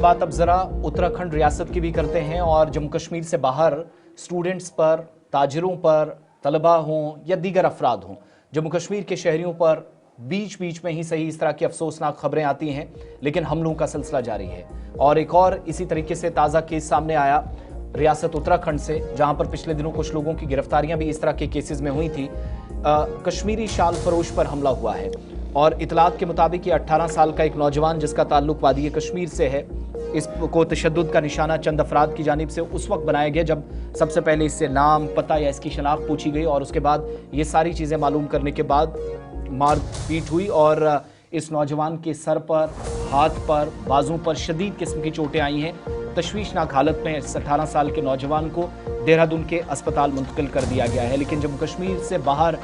बात अब जरा उत्तराखंड रियासत की भी करते हैं और जम्मू कश्मीर से बाहर स्टूडेंट्स पर, ताजिरों पर, तलबा हों या दीगर अफराद हों, जम्मू कश्मीर के शहरियों पर बीच बीच में ही सही इस तरह की अफसोसनाक खबरें आती हैं, लेकिन हमलों का सिलसिला जारी है। और एक और इसी तरीके से ताज़ा केस सामने आया रियासत उत्तराखंड से, जहां पर पिछले दिनों कुछ लोगों की गिरफ्तारियां भी इस तरह के केसेस में हुई थी। कश्मीरी शाल फरोश पर हमला हुआ है और इतलात के मुताबिक ये 18 साल का एक नौजवान जिसका ताल्लुक वादी कश्मीर से है, इसको तशद्दुद का निशाना चंद अफराद की जानिब से उस वक्त बनाया गया जब सबसे पहले इससे नाम, पता या इसकी शनाख्त पूछी गई और उसके बाद ये सारी चीज़ें मालूम करने के बाद मारपीट हुई और इस नौजवान के सर पर, हाथ पर, बाजू पर शदीद किस्म की चोटें आई हैं। तशवीशनाक हालत में इस 18 साल के नौजवान को देहरादून के अस्पताल मुंतकिल कर दिया गया है। लेकिन जम्मू कश्मीर से बाहर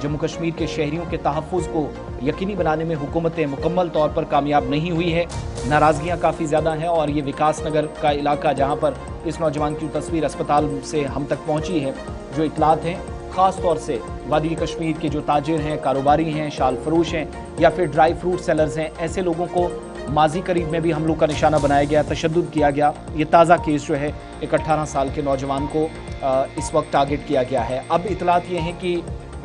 जम्मू कश्मीर के शहरियों के तहफ़्फ़ुज़ को यकीनी बनाने में हुकूमतें मुकम्मल तौर पर कामयाब नहीं हुई है। नाराज़गियाँ काफ़ी ज़्यादा हैं और ये विकास नगर का इलाका जहाँ पर इस नौजवान की तस्वीर अस्पताल से हम तक पहुँची है, जो इतलात हैं ख़ास तौर से वादी कश्मीर के जो ताजिर हैं, कारोबारी हैं, शाल फरोश हैं या फिर ड्राई फ्रूट सेलर्स हैं, ऐसे लोगों को माजी करीब में भी हमलों का निशाना बनाया गया, तशद्दुद किया गया। ये ताज़ा केस जो है एक 18 साल के नौजवान को इस वक्त टारगेट किया गया है। अब इतलात ये हैं कि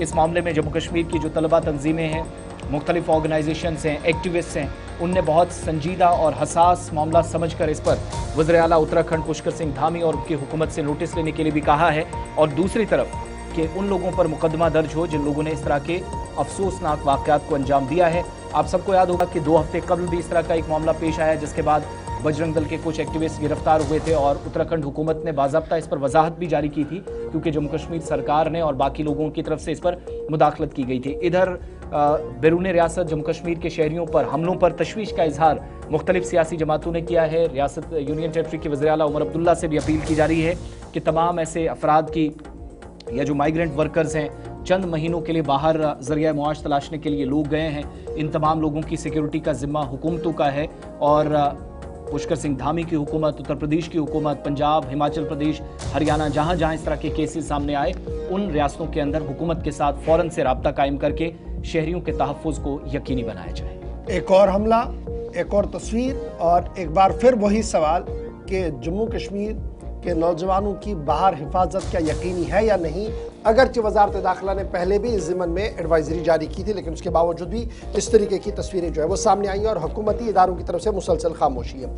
इस मामले में जम्मू कश्मीर की जो तलबा तंजीमें हैं, मुख्तलिफ ऑर्गेनाइजेशंस हैं, एक्टिविस्ट हैं, उनने बहुत संजीदा और हसास मामला समझकर इस पर वज़ीर आला उत्तराखंड पुष्कर सिंह धामी और उनकी हुकूमत से नोटिस लेने के लिए भी कहा है और दूसरी तरफ कि उन लोगों पर मुकदमा दर्ज हो जिन लोगों ने इस तरह के अफसोसनाक वाक़यात को अंजाम दिया है। आप सबको याद होगा कि 2 हफ्ते कबल भी इस तरह का एक मामला पेश आया जिसके बाद बजरंग दल के कुछ एक्टिविस्ट गिरफ्तार हुए थे और उत्तराखंड हुकूमत ने बाज़ाब्ता इस पर वजाहत भी जारी की थी क्योंकि जम्मू कश्मीर सरकार ने और बाकी लोगों की तरफ से इस पर मुदाखलत की गई थी। इधर बैरून रियासत जम्मू कश्मीर के शहरियों पर हमलों पर तशवीश का इजहार मुख्तलिफ सियासी जमातों ने किया है। रियासत यूनियन टेरिटरी के वज़ीर आला उमर अब्दुल्ला से भी अपील की जा रही है कि तमाम ऐसे अफराद की या जो माइग्रेंट वर्कर्स हैं, चंद महीनों के लिए बाहर ज़रिया मुआश तलाशने के लिए लोग गए हैं, इन तमाम लोगों की सिक्योरिटी का ज़िम्मा हुकूमतों का है और पुष्कर सिंह धामी की हुकूमत, उत्तर प्रदेश की हुकूमत, पंजाब, हिमाचल प्रदेश, हरियाणा, जहाँ जहाँ इस तरह के केसेस सामने आए उन रियासतों के अंदर हुकूमत के साथ फ़ौरन से राब्ता कायम करके शहरियों के तहफ़्फ़ुज़ को यकीनी बनाया जाए। एक और हमला, एक और तस्वीर और एक बार फिर वही सवाल कि जम्मू कश्मीर के नौजवानों की बाहर हिफाजत क्या यकीनी है या नहीं। अगरचे वजारत दाखिला ने पहले भी इस ज़िमन में एडवाइजरी जारी की थी, लेकिन उसके बावजूद भी इस तरीके की तस्वीरें जो है वो सामने आई और हुकूमती इदारों की तरफ से मुसलसल खामोशी है।